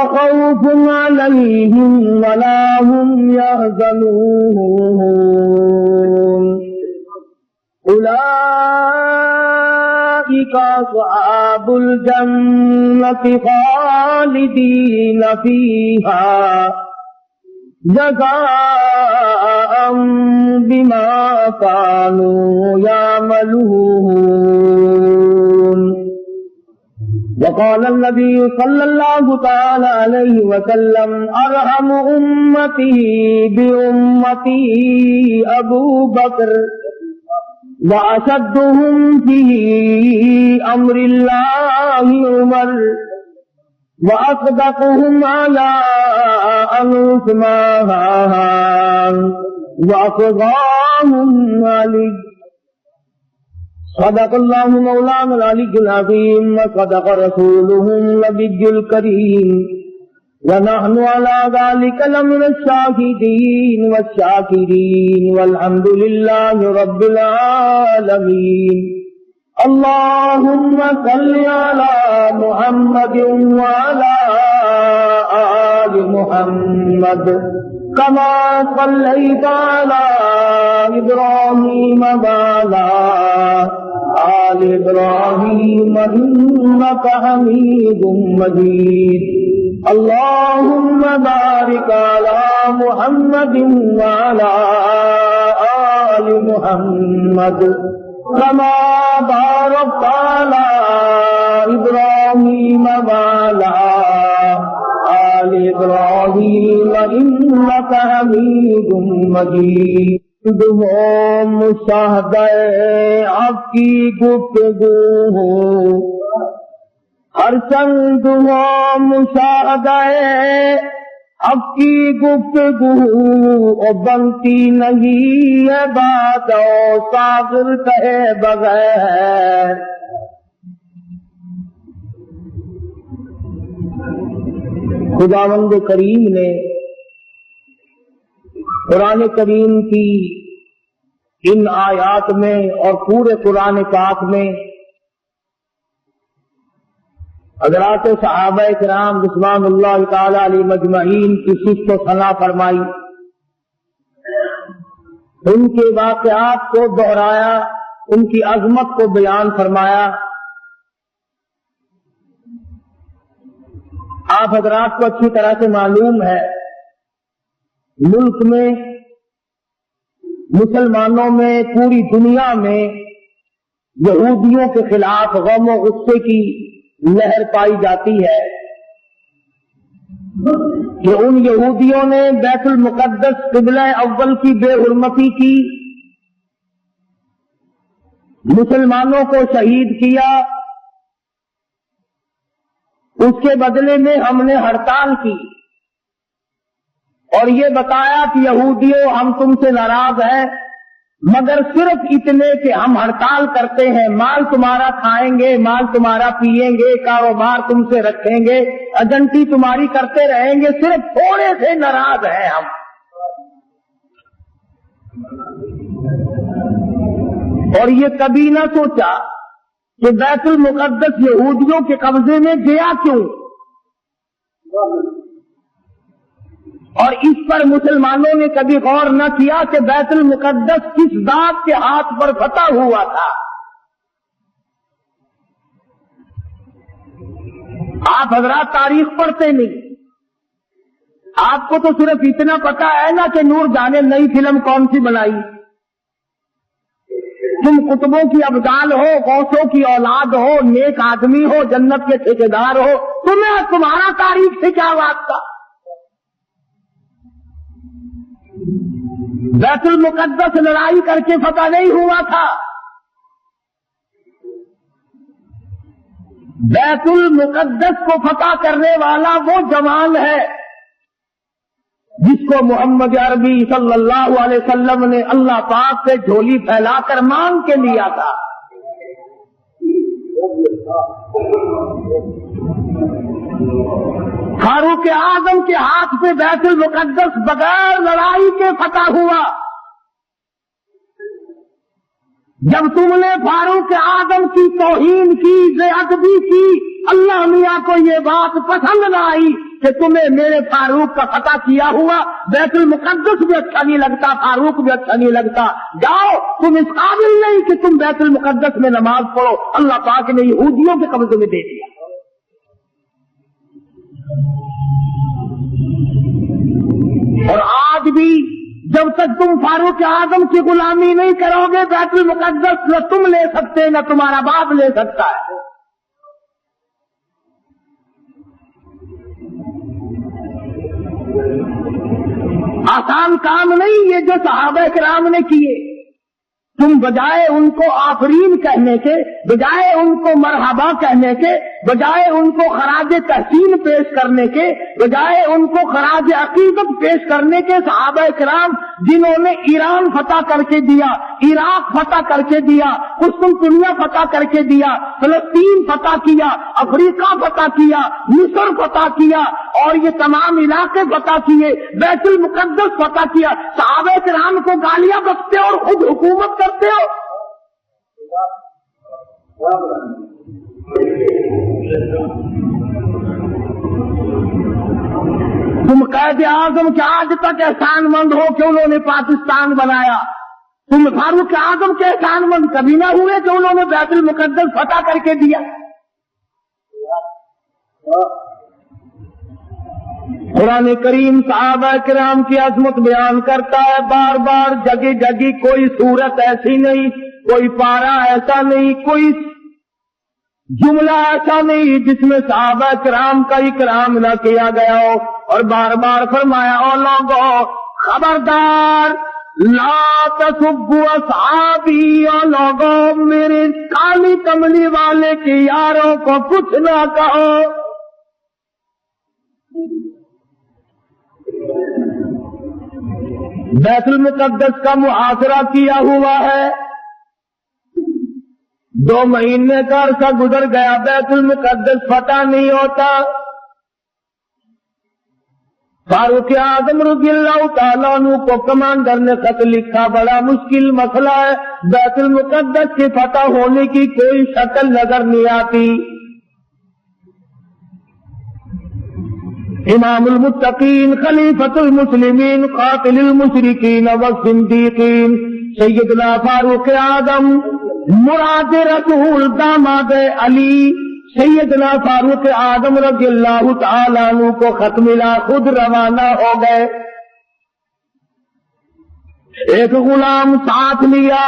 خوف عليهم ولا هم يحزنون أولئك أصحاب الجنة خالدين فيها جزاء بما كانوا يعملون. وقال النبي صلى الله تعالى عليه وسلم أرحم أمتي بأمتي أبو بكر وأشدهم في أمر الله عمر وأصدقهم على عثمان وأقضاهم علي. صدق الله مولانا العلي العظيم وصدق رسوله النبي الكريم ونحن على ذلك لمن الشاهدين والشاكرين والحمد لله رب العالمين. اللهم صل على محمد وعلى آل محمد كما صليت على إبراهيم وعلى آل إبراهيم إنك حميد مجيد. اللهم بارك على محمد وعلى آل محمد كما باركت على إبراهيم وعلى آل إبراهيم إنك حميد مجيد. مشاہدہ آپ کی گفتگو ہو ہر چند ہو مشاہدہ اب کی گفتگو اور بنتی نہیں ہے بات اور صابر کہے بغیر. خداوند کریم نے قرآن کریم کی ان آیات میں اور پورے قرآن پاک میں حضرات صحابہ کرام رضوان اللہ تعالی علیہ مجمعین کی صفت و ثنا فرمائی، ان کے واقعات کو دہرایا، ان کی عظمت کو بیان فرمایا. آپ حضرات کو اچھی طرح سے معلوم ہے ملک میں، مسلمانوں میں، پوری دنیا میں یہودیوں کے خلاف غم و غصے کی لہر پائی جاتی ہے کہ ان یہودیوں نے بیت المقدس قبلہ اول کی بے حرمتی کی، مسلمانوں کو شہید کیا، اس کے بدلے میں ہم نے ہڑتال کی اور یہ بتایا کہ یہودیوں ہم تم سے ناراض ہیں، مگر صرف اتنے کہ ہم ہڑتال کرتے ہیں، مال تمہارا کھائیں گے، مال تمہارا پیئیں گے، کاروبار تم سے رکھیں گے، ایجنٹی تمہاری کرتے رہیں گے، صرف تھوڑے سے ناراض ہیں ہم. اور یہ کبھی نہ سوچا کہ بیت المقدس یہودیوں کے قبضے میں گیا کیوں، اور اس پر مسلمانوں نے کبھی غور نہ کیا کہ بیت المقدس کس ذات کے ہاتھ پر فتح ہوا تھا. آپ حضرات تاریخ پڑھتے نہیں، آپ کو تو صرف اتنا پتا ہے نا کہ نور جانے نئی فلم کون سی بنائی. تم کتبوں کی ابدال ہو، غوثوں کی اولاد ہو، نیک آدمی ہو، جنت کے ٹھیکیدار ہو، تمہارا تاریخ سے کیا واسطہ؟ بیت المقدس لڑائی کر کے فتح نہیں ہوا تھا. بیت المقدس کو فتح کرنے والا وہ جوان ہے جس کو محمد عربی صلی اللہ علیہ وسلم نے اللہ پاک سے جھولی پھیلا کر مانگ کے لیا تھا. فاروق اعظم کے ہاتھ سے بیت المقدس بغیر لڑائی کے فتح ہوا. جب تم نے فاروق اعظم کی توہین کی، بے ادبی کی، اللہ میاں کو یہ بات پسند نہ آئی کہ تمہیں میرے فاروق کا فتح کیا ہوا بیت المقدس بھی اچھا نہیں لگتا، فاروق بھی اچھا نہیں لگتا، جاؤ تم اس قابل نہیں کہ تم بیت المقدس میں نماز پڑھو، اللہ پاک نے یہودیوں کے قبضے میں دے دیا۔ اور آج بھی جب تک تم فاروق اعظم کی غلامی نہیں کرو گے بیت المقدس نہ تم لے سکتے نہ تمہارا باپ لے سکتا ہے۔ آسان کام نہیں یہ جو صحابہ کرام نے کیے، تم بجائے ان کو آفرین کہنے کے، بجائے ان کو مرحبا کہنے کے، بجائے ان کو خراج تحسین پیش کرنے کے، بجائے ان کو خراج عقیدت پیش کرنے کے، صحابہ کرام جنہوں نے ایران فتح کر کے دیا، عراق فتح کر کے دیا، قسطنطنیہ فتح کر کے دیا، فلسطین فتح کیا، افریقہ فتح کیا، مصر فتح کیا، اور یہ تمام علاقے فتح کیے، بیت المقدس فتح کیا، صحابہ کرام کو گالیاں بکتے اور خود حکومت کرتے ہو۔ تم قائد اعظم کے آج تک احسان مند ہو کہ انہوں نے پاکستان بنایا، تم فاروق اعظم کے احسان مند کبھی نہ ہوئے کہ انہوں نے بیت المقدس فتح کر کے دیا۔ قرآن کریم صحابہ کرام کی عظمت بیان کرتا ہے بار بار، جگہ جگہ کوئی صورت ایسی نہیں، کوئی پارا ایسا نہیں، کوئی جملہ ایسا نہیں جس میں صحابہ کرام کا اکرام نہ کیا گیا ہو، اور بار بار فرمایا او لوگو خبردار لا تسبوا اصحابی، او لوگو میرے کالی کملی والے کے یاروں کو کچھ نہ کہو۔ بیت المقدس کا محاصرہ کیا ہوا ہے، 2 مہینے کا عرصہ گزر گیا، بیت المقدس فتح نہیں ہوتا۔ فاروق اعظم رضی اللہ تعالیٰ عنہ کو کمانڈر نے خط لکھا، بڑا مشکل مسئلہ ہے، بیت المقدس کے فتح ہونے کی کوئی شکل نظر نہیں آتی۔ امام المتقین خلیفۃ المسلمین قاتل المشرکین والصدیقین سیدنا فاروق اعظم مراد رسول داماد علی سیدنا فاروق اعظم رضی اللہ تعالیٰ عنہ کو خط ملا، خود روانہ ہو گئے، ایک غلام ساتھ لیا،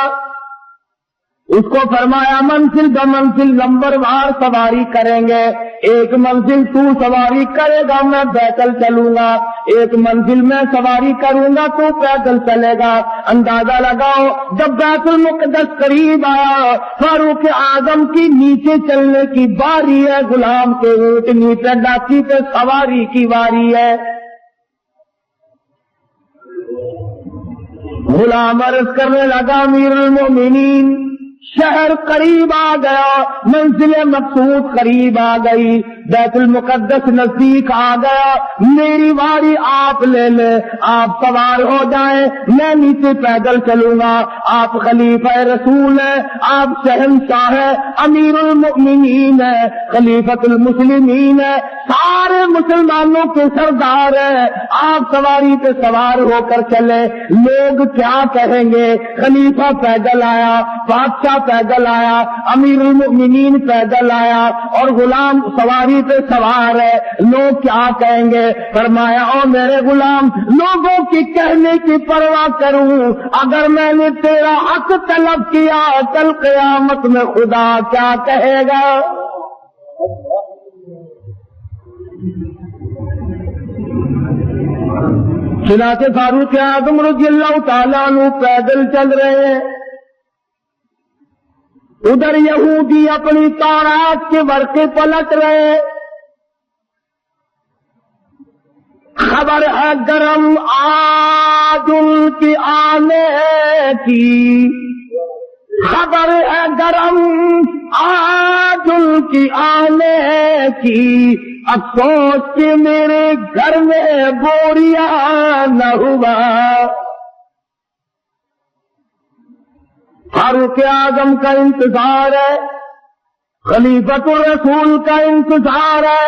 اس کو فرمایا منزل ب منزل نمبر وار سواری کریں گے، ایک منزل تو سواری کرے گا میں پیدل چلوں گا، ایک منزل میں سواری کروں گا تو پیدل چلے گا۔ اندازہ لگاؤ جب بیت المقدس قریب آیا، فاروق اعظم کی نیچے چلنے کی باری ہے، غلام کے اونٹ نیچے ڈاکی پہ سواری کی باری ہے۔ غلام عرض کرنے لگا امیر المومنین شہر قریب آ گیا، منزل مقصود قریب آ گئی، بیت المقدس نزدیک آ گیا، میری باری آپ لے لیں، آپ سوار ہو جائیں، میں نیچے پیدل چلوں گا، آپ خلیفہ رسول ہیں، آپ شہنشاہ ہیں، امیر المؤمنین ہیں، خلیفۃ المسلمین ہیں، سارے مسلمانوں کے سردار ہیں، آپ سواری پہ سوار ہو کر چلے، لوگ کیا کہیں گے؟ خلیفہ پیدل آیا، بادشاہ پیدل آیا، امیر المؤمنین پیدل آیا، اور غلام سواری پہ سوار ہے، لوگ کیا کہیں گے؟ فرمایا او میرے غلام، لوگوں کی کہنے کی پرواہ کروں، اگر میں نے تیرا حق طلب کیا کل قیامت میں خدا کیا کہے گا؟ چنانچہ فاروق اعظم رضی اللہ تعالیٰ عنہ پیدل چل رہے ہیں، ادھر یہودی اپنی تورات کے ورقے پلٹ رہے، خبر ہے گرم آج ان کی آنے کی، خبر ہے گرم آج ان کی آنے کی، افسوس کہ میرے گھر میں بوریا نہ ہوا۔ فاروق اعظم کا انتظار ہے، خلیفۃ الرسول کا انتظار ہے،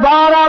12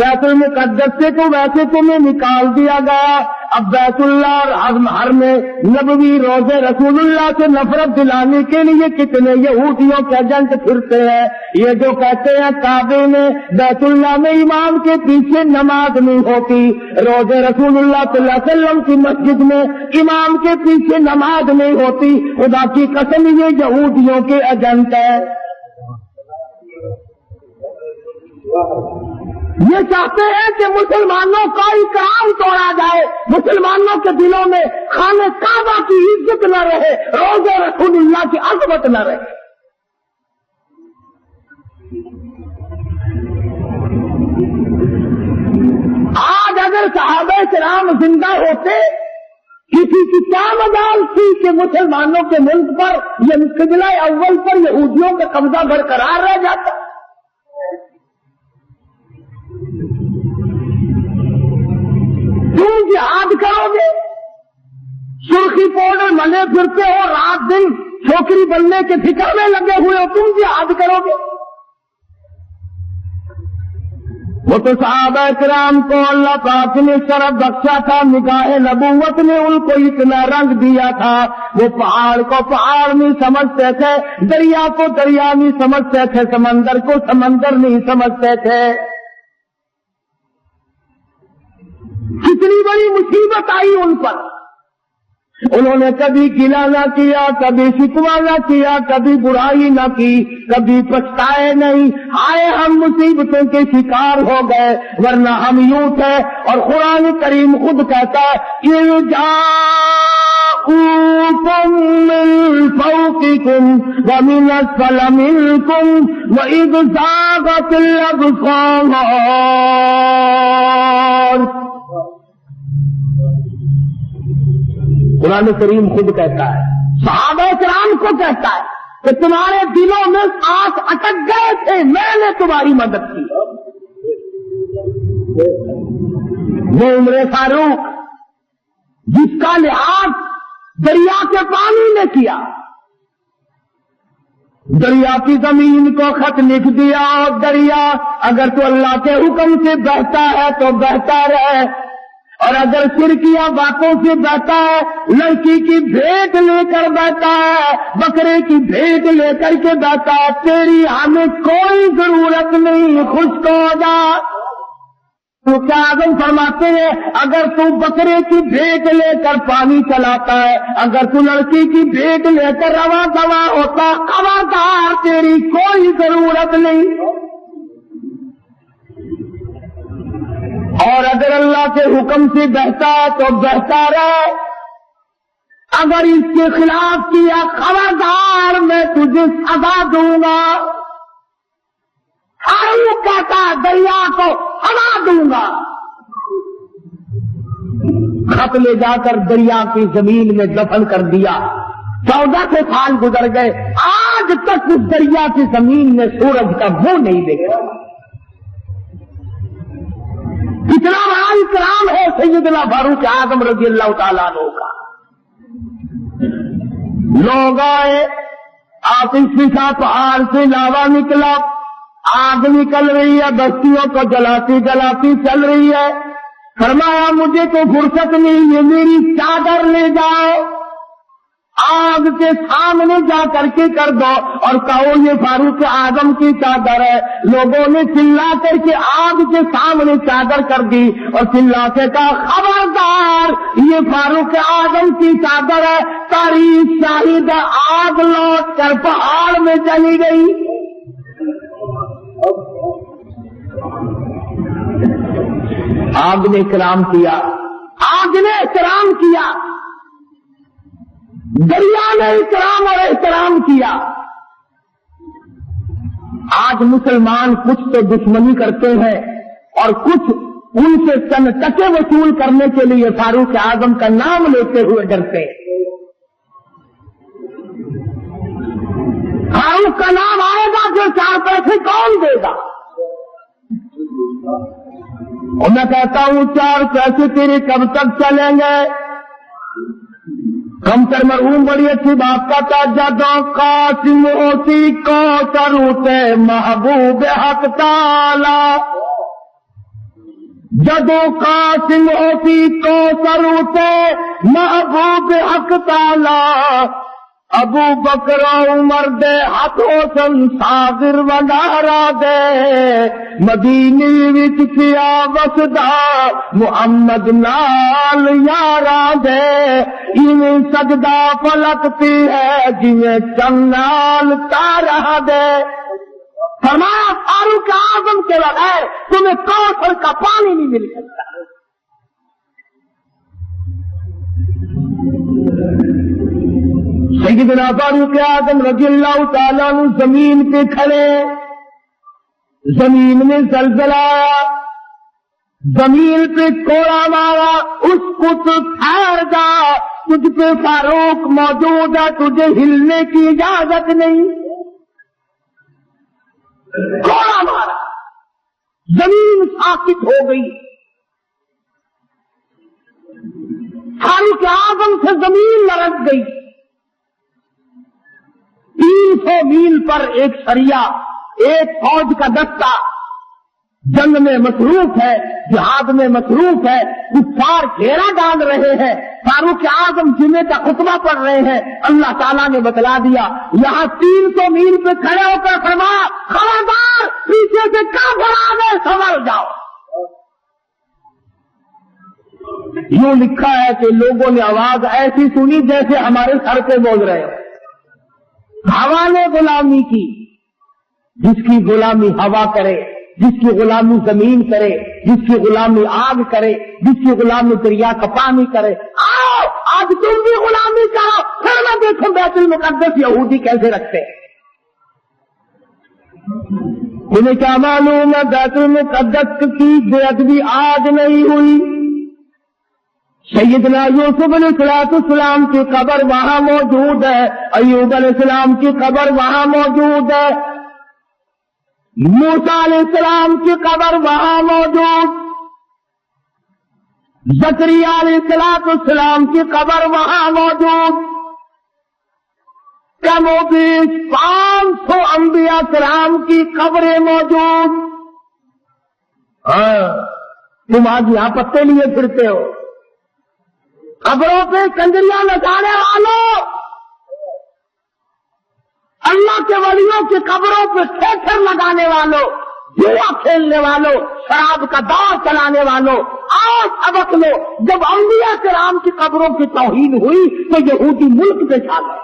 بیت المقدس سے تو ویسے تمہیں نکال دیا گیا، اب بیت اللہ اور حرم نبوی روضے رسول اللہ سے نفرت دلانے کے لیے کتنے یہودیوں کے ایجنٹ پھرتے ہیں، یہ جو کہتے ہیں کعبے میں بیت اللہ میں امام کے پیچھے نماز نہیں ہوتی، روضے رسول اللہ صلی اللہ علیہ وسلم کی مسجد میں امام کے پیچھے نماز نہیں ہوتی، خدا کی قسم یہ یہودیوں کے ایجنٹ ہے۔ یہ چاہتے ہیں کہ مسلمانوں کا اکرام توڑا جائے، مسلمانوں کے دلوں میں خانہ کعبہ کی عزت نہ رہے، روضہ رسول اللہ کی عظمت نہ رہے۔ آج اگر صحابہ کرام زندہ ہوتے، کسی کی کیا مجال تھی کہ مسلمانوں کے ملک پر یہ قبلہ اول پر یہودیوں کا قبضہ برقرار رہ جاتا۔ تم جہاد کرو گے، سرخی پاؤڈر ملے پھرتے ہو، رات دن چھوکری بننے کے فکر میں لگے ہوئے ہو، تم جہاد کرو گے؟ وہ تو صحابہ کرام کو اللہ پاک نے شرف بخشا تھا، نگاہ نبوت نے ان کو اتنا رنگ دیا تھا، وہ پہاڑ کو پہاڑ نہیں سمجھتے تھے، دریا کو دریا نہیں سمجھتے تھے، سمندر کو سمندر نہیں سمجھتے تھے۔ کتنی بڑی مصیبت آئی ان پر، انہوں نے کبھی گلا نہ کیا، کبھی شکوہ نہ کیا، کبھی برائی نہ کی، کبھی پچھتائے نہیں، آئے ہم مصیبتوں کے شکار ہو گئے، ورنہ ہم یوں تھے۔ اور قرآن کریم خود کہتا ہے من فوقكم ومن اسفل منكم وإذ زاغت الأبصار۔ قرآن کریم خود کہتا ہے، صحابہ کرام کو کہتا ہے کہ تمہارے دلوں میں آنکھ اٹک گئے تھے، میں نے تمہاری مدد کی۔ وہ عمر فاروق جس کا لحاظ دریا کے پانی نے کیا، دریا کی زمین کو خط لکھ دیا، اور دریا اگر تو اللہ کے حکم سے بہتا ہے تو بہتا رہے، اور اگر شرکیاں باتوں سے بہتا ہے، لڑکی کی بھیٹ لے کر بہتا ہے، بکرے کی بھیٹ لے کر کے بہتا ہے، تیری ہمیں کوئی ضرورت نہیں، خشک ہو جا۔ تو کیا اعظم فرماتے ہیں اگر تو بکرے کی بھیٹ لے کر پانی چلاتا ہے، اگر تو لڑکی کی بھیٹ لے کر رواں دواں ہوتا، خبردار تیری کوئی ضرورت نہیں۔ اور اگر اللہ کے حکم سے بہتا تو بہتا رہے، اگر اس کے خلاف کیا خبردار میں تجھے سزا دوں گا۔ فاروق کہتا دریا کو ہلا دوں گا، خط لے جا کر دریا کی زمین میں دفن کر دیا۔ 14 سال گزر گئے، آج تک اس دریا کی زمین میں سورج کا منہ نہیں دیکھا۔ کتنا بڑا اکرام ہے سیدنا فاروق اعظم رضی اللہ تعالیٰ عنہ کا۔ لوگ آئے، آتش فشاں پہاڑ سے لاوا نکلا، آگ نکل رہی ہے، بستیوں کو جلاتی جلاتی چل رہی ہے۔ فرمایا مجھے تو فرصت نہیں، یہ میری چادر لے جاؤ، آگ کے سامنے جا کر کے کر دو اور کہو یہ فاروق اعظم کی چادر ہے۔ لوگوں نے چلا کر کے آگ کے سامنے چادر کر دی اور چلا کے کہا خبردار یہ فاروق اعظم کی چادر ہے۔ تاریخ شاہد ہے، آگ لوٹ کر پہاڑ میں چلی گئی۔ آگ نے احترام کیا، آگ نے احترام کیا، دریا نے اکرام اور احترام کیا۔ آج مسلمان کچھ تو دشمنی کرتے ہیں اور کچھ ان سے چند ٹکے وصول کرنے کے لیے فاروق اعظم کا نام لیتے ہوئے ڈرتے ہیں۔ فاروق کا نام آئے گا جو 4 پیسے کون دے گا؟ اور میں کہتا ہوں 4 پیسے تیرے کب تک چلیں گے؟ ہم پر مرحوم بڑی اچھی بات کا تھا، جدوں قاسم ہوتی کو چروتے محبوب حق تعالی، جدو قاسم ہوتی کوثر اٹھے محبوب حق تعالی ابو بکر عمر دے ہاتھوں سن صابر ونارا دے مدینے وچ کیا وسدا محمد نال یارا دے ایویں سجدہ پلکتی ہے جویں چن نال تارا دے فرمایا فاروق اعظم کے بغیر تمہیں کوثر کا پانی نہیں مل سکتا. سیدنا فاروق اعظم رضی اللہ تعالیٰ عنہ زمین پہ کھڑے, زمین میں زلزلہ آیا, زمین پہ کوڑا مارا, اس کو تو ٹھہر جا, تجھ پہ فاروق موجود ہے, تجھے ہلنے کی اجازت نہیں. کوڑا مارا, زمین ساکت ہو گئی. فاروق اعظم سے زمین لرز گئی. 300 میل پر ایک سریا, ایک فوج کا دستہ جنگ میں مصروف ہے, جہاد میں مصروف ہے, کفار گھیرا ڈال رہے ہیں. فاروق اعظم جمعے کا خطبہ پڑھ رہے ہیں. اللہ تعالیٰ نے بتلا دیا یہاں 300 میل پہ کھڑے ہو کر فرمایا خبردار پیچھے سے کافر آ گئے سنبھل جاؤ. یوں لکھا ہے کہ لوگوں نے آواز ایسی سنی جیسے ہمارے سر پہ بول رہے ہو. ہوا نے غلامی کی, جس کی غلامی ہوا کرے, جس کی غلامی زمین کرے, جس کی غلامی آگ کرے, جس کی غلامی دریا کا پانی کرے. آؤ آج تم بھی غلامی کرو, پھر میں دیکھوں بیت المقدس یہودی کیسے رکھتے. انہیں کیا معلوم ہے بیت المقدس کی بے ادبی آج نہیں ہوئی. سیدنا یوسف علیہ السلام کی قبر وہاں موجود ہے, ایوب علیہ السلام کی قبر وہاں موجود ہے, موسیٰ علیہ السلام کی قبر وہاں موجود, زکریا علیہ السلام کی قبر وہاں موجود. کم و بیش 500 انبیاء کرام کی قبریں موجود. تم آج یہاں پتے لیے پھرتے ہو, قبروں پہ کنجریاں نچانے والوں, اللہ کے ولیوں کی قبروں پہ تھیٹر لگانے والوں, جوا کھیلنے والوں, شراب کا دور چلانے والوں, آؤ سبق لو. جب انبیاء کرام کی قبروں کی توہین ہوئی تو یہودی ملک پہ چھا گئے.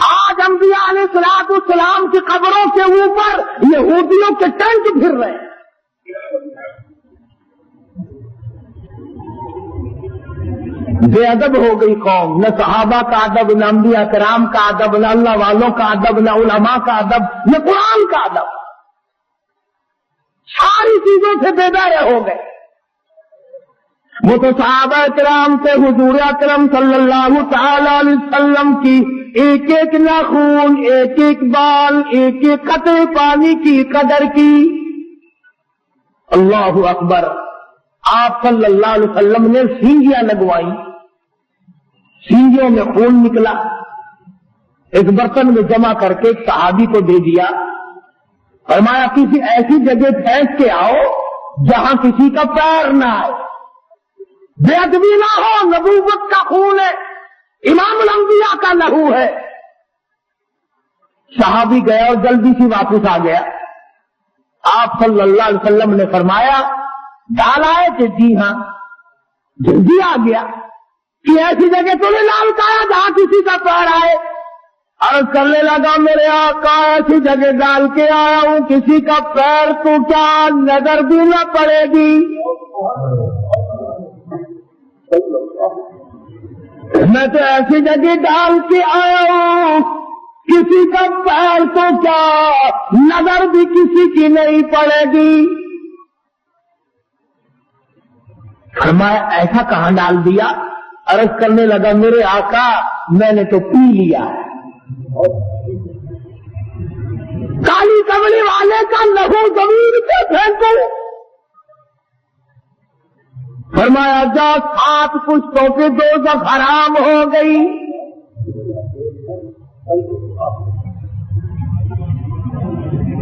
آج انبیاء علیہ السلام کی قبروں کے اوپر یہودیوں کے ٹینٹ پھر رہے ہیں. بے ادب ہو گئی قوم, نہ صحابہ کا ادب, نہ انبیاء کرام کا ادب, نہ اللہ والوں کا ادب, نہ علماء کا ادب, نہ قرآن کا ادب. ساری چیزوں سے بے بہرے ہو گئے. وہ تو صحابہ کرام سے حضور اکرم صلی اللہ تعالی علیہ وسلم کی ایک ایک ناخون, ایک ایک بال, ایک ایک قطرے پانی کی قدر کی. اللہ اکبر. آپ صلی اللہ علیہ وسلم نے سینگیاں لگوائی, سینگیوں میں خون نکلا, ایک برتن میں جمع کر کے ایک صحابی کو دے دیا. فرمایا کسی ایسی جگہ پھینک کے آؤ جہاں کسی کا پیر نہ آئے, بے ادبی نہ ہو, نبوت کا خون ہے, امام الانبیاء کا لہو ہے. صحابی گیا اور جلدی سے واپس آ گیا. آپ صلی اللہ علیہ وسلم نے فرمایا ڈالا ہے کہ جی ہاں, جلدی آ گیا. کہ ایسی جگہ تو نے لال کہا جہاں کسی کا پیر آئے. عرض کرنے لگا میرے آقا ایسی جگہ ڈال کے آیا ہوں کسی کا پیر تو کیا نظر بھی نہ پڑے گی. میں تو ایسی جگہ ڈال کے آیا ہوں کسی کا پیر تو کیا نظر بھی کسی کی نہیں پڑے گی. فرمایا ایسا کہاں ڈال دیا. عرض کرنے لگا میرے آقا میں نے تو پی لیا. کالی کملی والے کا لہو زمین پہ پھینکو. فرمایا جا 7 پشتوں پہ دوزخ حرام ہو گئی.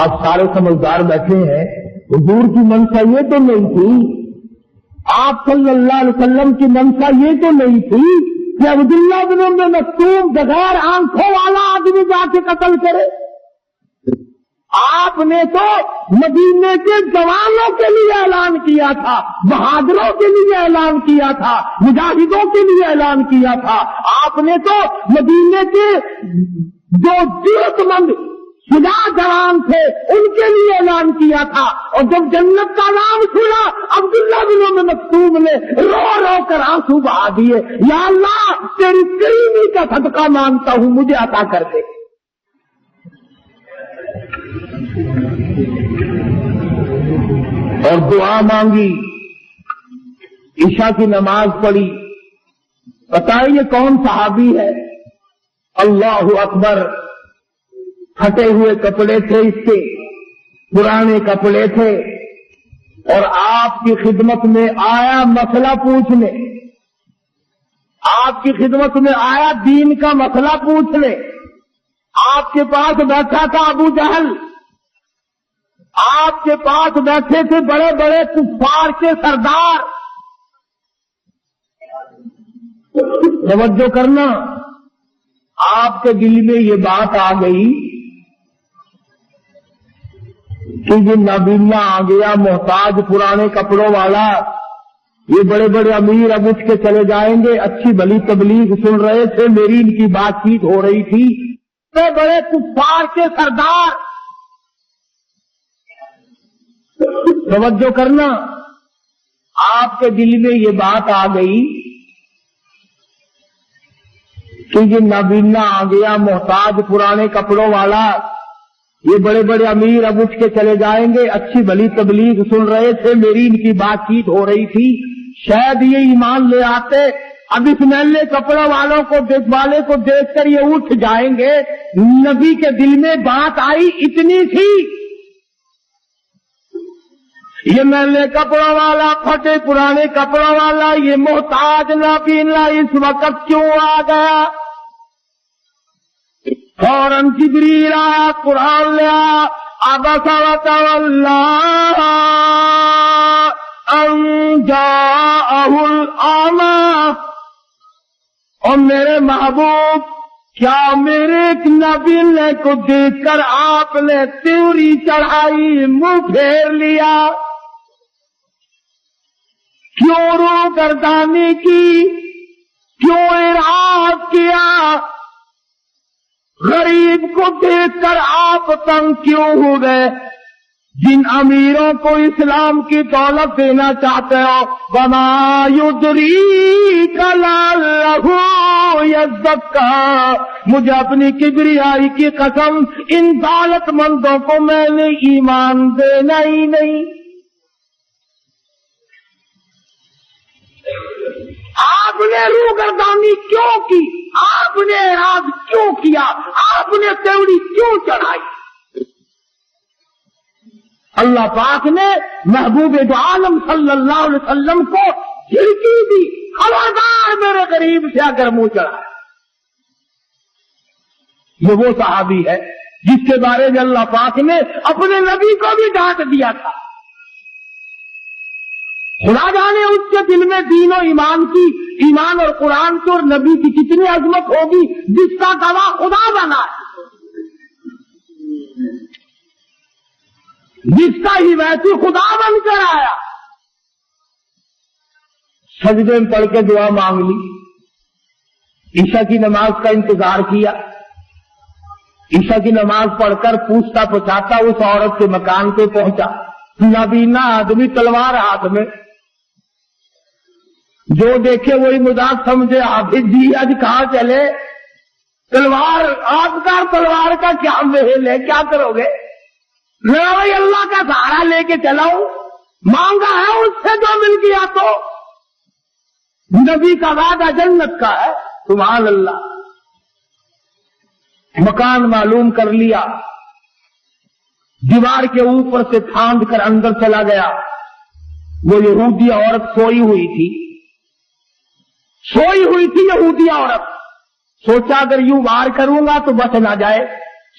آپ سارے سمجھدار بیٹھے ہیں، حضور کی منشا یہ تو نہیں تھی، آپ صلی اللہ علیہ وسلم کی منشا یہ تو نہیں تھی کہ عبداللہ بن ام مکتوم بغیر آنکھوں والا آدمی جا کے قتل کرے۔ آپ نے تو مدینے کے جوانوں کے لیے اعلان کیا تھا، بہادروں کے لیے اعلان کیا تھا، مجاہدوں کے لیے اعلان کیا تھا۔ آپ نے تو مدینے کے جو جرأت مند شجاع جوان تھے ان کے لیے اعلان کیا تھا، اور جب جنت کا نام سنا عبداللہ بن ام مکتوم نے رو رو کر آنسو بہا دیے، یا اللہ تیری کریمی کا صدقہ مانگتا ہوں، مجھے عطا کر دے۔ اور دعا مانگی، عشاء کی نماز پڑھی۔ بتائیے کون صحابی ہے؟ اللہ اکبر! پھٹے ہوئے کپڑے تھے اس کے، پرانے کپڑے تھے، اور آپ کی خدمت میں آیا مسئلہ پوچھنے، آپ کی خدمت میں آیا دین کا مسئلہ پوچھنے۔ آپ کے پاس بیٹھا تھا ابو جہل، آپ کے پاس بیٹھے تھے بڑے بڑے کفار کے سردار۔ توجہ کرنا، آپ کے دل میں یہ بات آ گئی کہ یہ نابینا آ گیا محتاج پرانے کپڑوں والا، یہ بڑے بڑے امیر اب اٹھ کے چلے جائیں گے، اچھی بھلی تبلیغ سن رہے تھے، میری ان کی بات چیت ہو رہی تھی، بڑے بڑے کفار کے سردار۔ توجہ کرنا، آپ کے دل میں یہ بات آ گئی کہ یہ نابینا آ گیا محتاج پرانے کپڑوں والا، یہ بڑے بڑے امیر اب اٹھ کے چلے جائیں گے، اچھی بھلی تبلیغ سن رہے تھے، میری ان کی بات چیت ہو رہی تھی، شاید یہ ایمان لے آتے، اب اس میلے کپڑوں والوں کو دیکھ کر یہ اٹھ جائیں گے۔ نبی کے دل میں بات آئی اتنی سی، یہ میلے کپڑوں والا، پھٹے پرانے کپڑوں والا، یہ محتاج نابینا اس وقت کیوں آ گیا؟ فوراً جبریل آیا، قرآن لیا، عبس وتولی ان جاءہ الاعمی۔ اور میرے محبوب، کیا میرے ایک نبی کو دیکھ کر آپ نے تیوری چڑھائی، منہ پھیر لیا؟ کیوں روگردانی کی؟ کیوں اعراض کیا؟ غریب کو دیکھ کر آپ تنگ کیوں ہو گئے؟ جن امیروں کو اسلام کی دولت دینا چاہتے ہو، وما یدریک لعلہ یزکیٰ، مجھے اپنی کبریائی کی قسم، ان دولت مندوں کو میں نے ایمان دینا ہی نہیں۔ آپ نے روگردانی کیوں کی؟ آپ نے اعراض کیوں کیا؟ آپ نے تیوری کیوں چڑھائی؟ اللہ پاک نے محبوب دو عالم صلی اللہ علیہ وسلم کو کھڑکی دی، خبردار میرے غریب سے اگر منہ چڑھایا۔ یہ وہ صحابی ہے جس کے بارے میں اللہ پاک نے اپنے نبی کو بھی ڈانٹ دیا تھا۔ خدا جانے اس کے دل میں دین و ایمان اور قرآن کی اور نبی کی کتنی عظمت ہوگی، جس کا گواہ خدا بنا ہے، جس کا ہی ویسی خدا بن کر آیا۔ سجدے میں پڑھ کے دعا مانگ لی، عشاء کی نماز کا انتظار کیا، عشاء کی نماز پڑھ کر پوچھتا پچھاتا اس عورت کے مکان پہ پہنچا، نابینا آدمی تلوار ہاتھ میں، جو دیکھے وہی مذاق سمجھے، حافظ جی آج کہاں چلے؟ تلوار آپ کا، تلوار کا کیا محل ہے، کیا کرو گے؟ میں بھائی اللہ کا سہارا لے کے چلاؤں، مانگا ہے اس سے جو مل گیا تو نبی کا وعدہ جنت کا ہے، سبحان اللہ۔ مکان معلوم کر لیا، دیوار کے اوپر سے پھاند کر اندر چلا گیا۔ وہ یہودی عورت سوئی ہوئی تھی یہودی عورت۔ سوچا اگر یوں وار کروں گا تو بچ نہ جائے،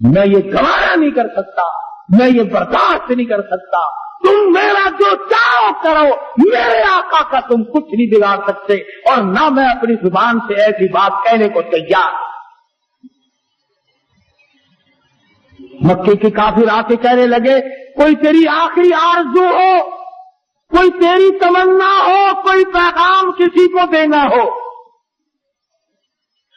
میں یہ گوارا نہیں کر سکتا، میں یہ برداشت نہیں کر سکتا، تم میرا جو چاہو کرو، میرے آقا کا تم کچھ نہیں بگاڑ سکتے، اور نہ میں اپنی زبان سے ایسی بات کہنے کو تیار۔ مکے کے کافر آ کے کہنے لگے کوئی تیری آخری آرزو ہو، کوئی تیری تمنا ہو، کوئی پیغام کسی کو دینا ہو۔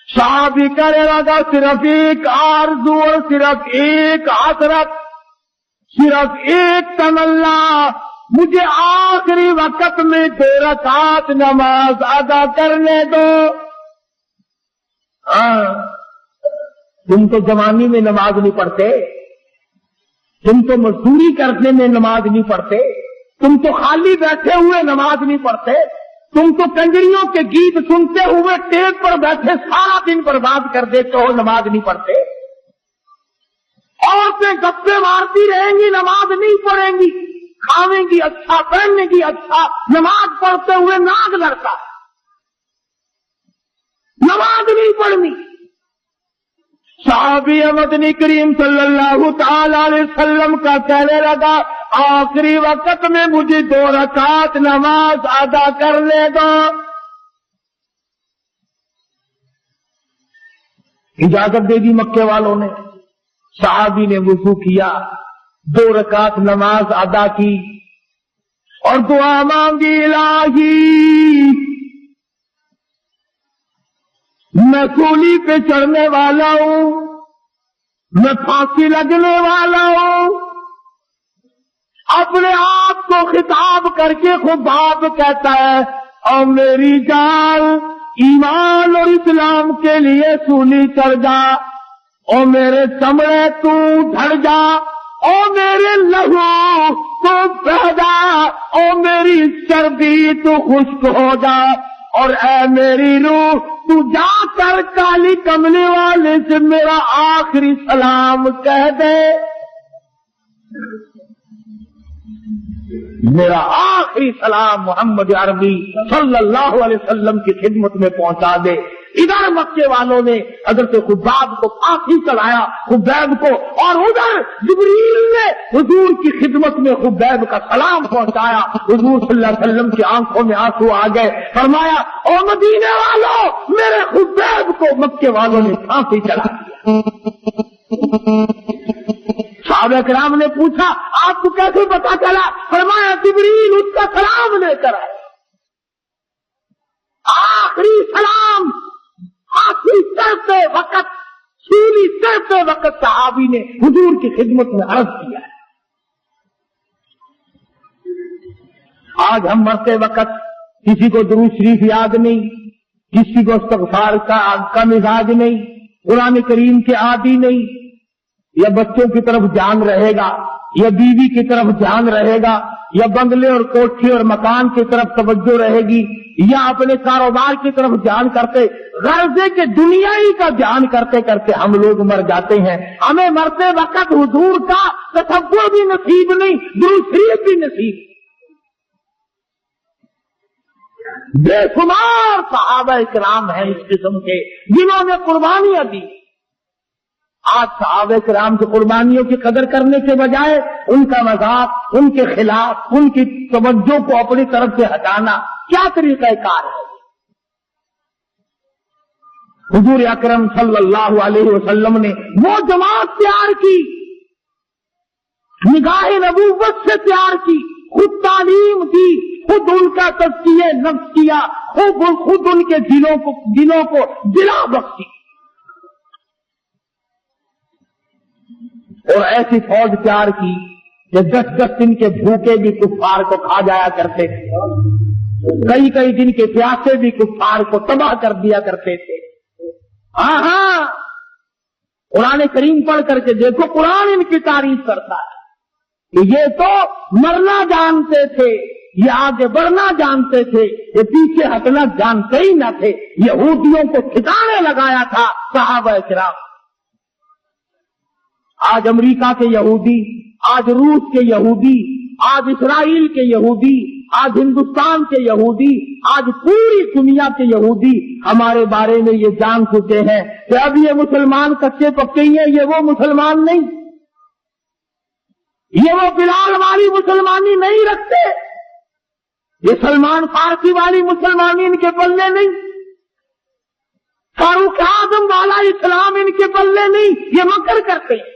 صحابی کہنے لگا صرف ایک آرزو اور صرف ایک حسرت، صرف ایک تمنا، مجھے آخری وقت میں 2 رکعت نماز ادا کرنے دو۔ تم تو جوانی میں نماز نہیں پڑھتے، تم تو مزدوری کرنے میں نماز نہیں پڑھتے، تم تو خالی بیٹھے ہوئے نماز نہیں پڑھتے، تم تو کنجریوں کے گیت سنتے ہوئے ٹیپ پر بیٹھے سارا دن برباد کر دیتے ہو، نماز نہیں پڑھتے۔ عورتیں گپے مارتی رہیں گی، نماز نہیں پڑھیں گی، کھاویں گی اچھا، پہننے گی اچھا، نماز پڑھتے ہوئے ناک لڑتا ہے، نماز نہیں پڑھنی۔ صحابی مدنی کریم صلی اللہ تعالی علیہ وسلم کا کہنے لگا آخری وقت میں مجھے 2 رکعت نماز ادا کرنے دو۔ اجازت دے دی مکے والوں نے، صحابی نے وضو کیا، 2 رکعت نماز ادا کی اور دعا مانگی الہی میں سولی پہ چڑھنے والا ہوں، میں پھانسی لگنے والا ہوں۔ اپنے آپ کو خطاب کر کے خود باپ کہتا ہے اور میری جان ایمان اور اسلام کے لیے سولی چڑھ جا، اور میرے چمڑے تو ڈھڑ جا، اور میرے لہو تو بہہ جا، اور میری چربی تو خشک ہو جا، اور اے میری روح تو جا کر کالی کملی والے سے میرا آخری سلام کہہ دے، میرا آخری سلام محمد عربی صلی اللہ علیہ وسلم کی خدمت میں پہنچا دے۔ ادھر مکے والوں نے حضرت خباب کو پھانسی چڑھایا، خبیب کو، اور ادھر جبریل نے حضور کی خدمت میں خبیب کا سلام پہنچایا۔ حضور صلی اللہ علیہ وسلم کی آنکھوں میں آنسو آ گئے، فرمایا او مدینے والوں، میرے خبیب کو مکے والوں نے پھانسی چڑھا دیا۔ صحابہ کرام نے پوچھا آپ کو کیسے پتا چلا؟ فرمایا جبریل اس کا سلام لے کر آئے، آخری سلام آخری چڑھتے وقت، سولی چڑھتے وقت صحابی نے حضور کی خدمت میں عرض کیا ہے۔ آج ہم مرتے وقت کسی کو درود شریف یاد نہیں، کسی کو استغفار کا مزاج نہیں، قرآن کریم کے عادی نہیں، یا بچوں کی طرف دھیان رہے گا، یا بیوی کی طرف دھیان رہے گا، یا بنگلے اور کوٹھی اور مکان کی طرف توجہ رہے گی، یا اپنے کاروبار کی طرف دھیان کرتے، غرضے کے دنیا ہی کا دھیان کرتے کرتے ہم لوگ مر جاتے ہیں۔ ہمیں مرتے وقت حضور کا تصور بھی نصیب نہیں، درود شریف بھی نصیب۔ بے شمار صحابہ کرام ہیں اس قسم کے جنہوں نے قربانیاں دی۔ آج صحابہ کرام کی قربانیوں کی قدر کرنے کے بجائے ان کا مذاق، ان کے خلاف، ان کی توجہ کو اپنی طرف سے ہٹانا کیا طریقہ کار ہے؟ حضور اکرم صلی اللہ علیہ وسلم نے وہ جماعت تیار کی، نگاہ نبوت سے تیار کی، خود تعلیم دی، خود ان کا تزکیہ نفس کیا، خود ان کے دلوں کو دلا بخشی، اور ایسی فوج تیار کی کہ 10 دن کے بھوکے بھی کفار کو کھا جایا کرتے تھے، کئی دن کے پیاسے بھی کفار کو تباہ کر دیا کرتے تھے۔ ہاں قرآن کریم پڑھ کر کے دیکھو، قرآن ان کی تعریف کرتا ہے کہ یہ تو مرنا جانتے تھے، یہ آگے بڑھنا جانتے تھے، یہ پیچھے ہٹنا جانتے ہی نہ تھے، یہودیوں کو ٹھکانے لگایا تھا صحابہ کرام۔ آج امریکہ کے یہودی، آج روس کے یہودی، آج اسرائیل کے یہودی، آج ہندوستان کے یہودی، آج پوری دنیا کے یہودی ہمارے بارے میں یہ جان چکے ہیں کہ اب یہ مسلمان کچے پکے ہی ہیں، یہ وہ مسلمان نہیں، یہ وہ بلال والی مسلمانی نہیں رکھتے، یہ سلمان فارسی والی مسلمانی ان کے پلے نہیں، فاروق اعظم والا اسلام ان کے پلے نہیں، یہ مکر کرتے ہیں۔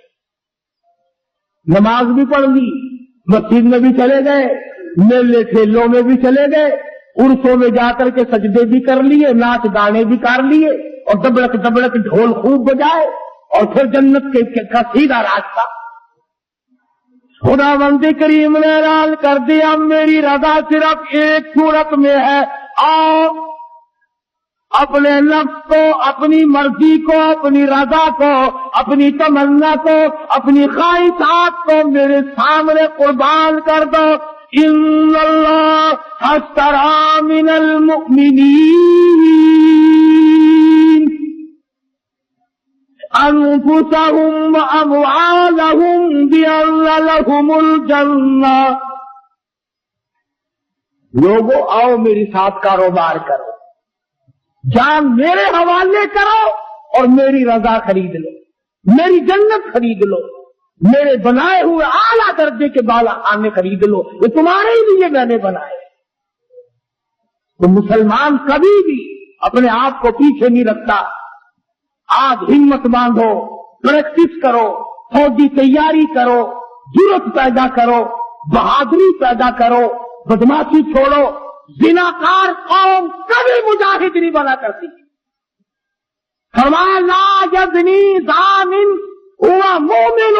نماز بھی پڑھ لی، مسجد میں بھی چلے گئے، میلے ٹھیلوں میں بھی چلے گئے، عرسوں میں جا کر کے سجدے بھی کر لیے، ناچ گانے بھی کر لیے، اور دبڑک دبڑک ڈھول خوب بجائے، اور پھر جنت کا سیدھا راستہ۔ خدا بند کریم نے اعلان کر دیا میری رضا صرف ایک صورت میں ہے، آؤ اپنے نفس کو، اپنی مرضی کو، اپنی رضا کو، اپنی تمنا کو، اپنی خواہشات کو میرے سامنے قربان کر دو۔ ان اللہ اشتری من المؤمنین انفسهم واموالهم بان لهم الجنہ۔ لوگوں آؤ میرے ساتھ کاروبار کرو، جان میرے حوالے کرو اور میری رضا خرید لو، میری جنت خرید لو، میرے بنائے ہوئے اعلیٰ درجے کے بالا خانے خرید لو، یہ تمہارے ہی لیے میں نے بنائے۔ تو مسلمان کبھی بھی اپنے آپ کو پیچھے نہیں رکھتا۔ آج ہمت باندھو، پریکٹس کرو، فوجی تیاری کرو، جرأت پیدا کرو، بہادری پیدا کرو، بدماشی چھوڑو۔ زناکار قوم کبھی مجاہد نہیں بنا کرتی۔ فرمایا لا یزنی زان ہوا مومن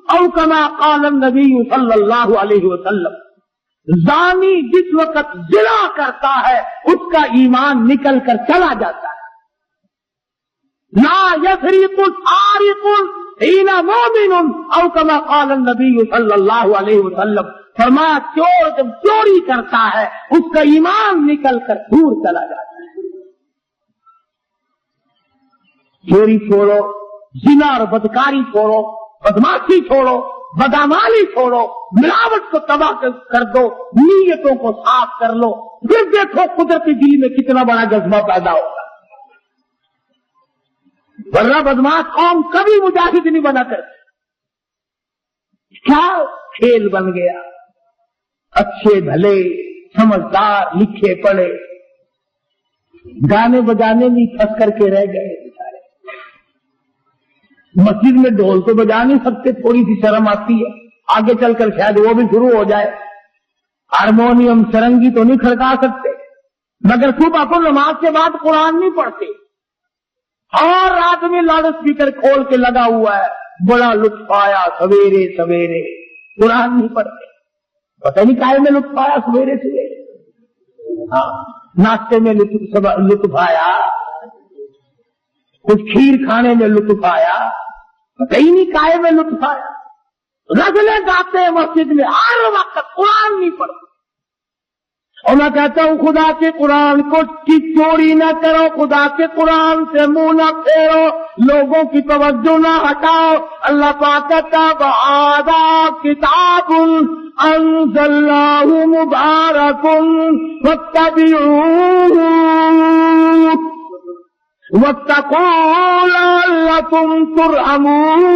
او کما قال النبی صلی اللہ علیہ وسلم۔ زانی جس وقت زنا کرتا ہے اس کا ایمان نکل کر چلا جاتا ہے۔ لا یسرق سارق حین مومن او کما قال النبی صلی اللہ علیہ وسلم۔ فرمایا چور جب چوری کرتا ہے اس کا ایمان نکل کر دور چلا جاتا ہے۔ چوری چھوڑو، زنا اور بدکاری چھوڑو، بدماشی چھوڑو، بدعمالی چھوڑو، ملاوٹ کو تباہ کر دو، نیتوں کو صاف کر لو، پھر دیکھو قدرتی دل میں کتنا بڑا جذبہ پیدا ہوگا۔ ورنہ بدماش قوم کبھی مجاہد نہیں بنا کرتی۔ کیا کھیل بن گیا، اچھے بھلے سمجھدار لکھے پڑھے گانے بجانے میں پھنس کر کے رہ گئے بیچارے۔ مسجد میں ڈھول تو بجا نہیں سکتے، تھوڑی سی شرم آتی ہے، آگے چل کر شاید وہ بھی شروع ہو جائے۔ ہارمونیم سرنگی تو نہیں کھڑکا سکتے، مگر صبح کو نماز کے بعد قرآن نہیں پڑھتے، اور رات میں لاؤڈ اسپیکر کھول کے لگا ہوا ہے، بڑا لطف آیا سویرے سویرے، قرآن نہیں پڑھتے۔ پتہ نہیں کائے میں لطف آیا سویرے سویرے، ہاں ناشتے میں لطف آیا، کچھ کھیر کھانے میں لطف آیا، پتہ ہی نہیں کائے میں لطف آیا۔ غزلیں گاتے ہیں مسجد میں، ہر وقت قرآن نہیں پڑھتے۔ اور میں کہتا ہوں خدا کے قرآن کو چوری نہ کرو، خدا کے قرآن سے منہ نہ پھیرو، لوگوں کی توجہ نہ ہٹاؤ۔ اللہ پاک کہتا وَهَٰذَا كِتَابٌ أَنزَلْنَاهُ مُبَارَكٌ فَاتَّبِعُوهُ وَاتَّقُوا لَعَلَّكُمْ تُرْحَمُونَ۔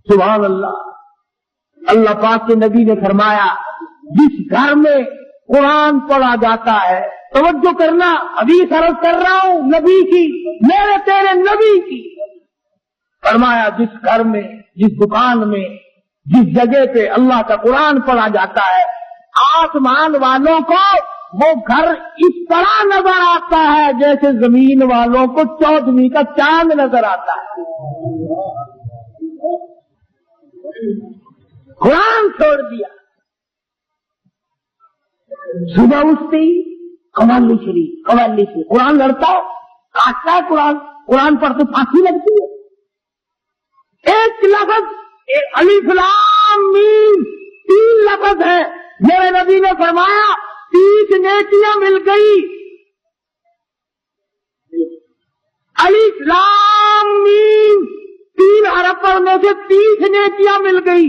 سبحان اللہ۔ اللہ پاک کے نبی نے فرمایا جس گھر میں قرآن پڑھا جاتا ہے، توجہ کرنا، حدیث عرض کر رہا ہوں نبی کی، میرے تیرے نبی کی، فرمایا جس گھر میں، جس دکان میں، جس جگہ پہ اللہ کا قرآن پڑھا جاتا ہے، آسمان والوں کو وہ گھر اس طرح نظر آتا ہے جیسے زمین والوں کو 14ویں کا چاند نظر آتا ہے۔ قرآن چھوڑ دیا، صبح اٹھتے ہی قوالی شریف قرآن لڑتا ہو، کاٹتا ہے قرآن پڑھتے پھانسی لگتی ہے۔ ایک لفظ الف لام میم 3 لفظ ہے، میرے نبی نے فرمایا 30 نیکیاں مل گئی۔ الف لام میم 3 حرف پڑھنے سے 30 نیکیاں مل گئی۔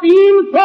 300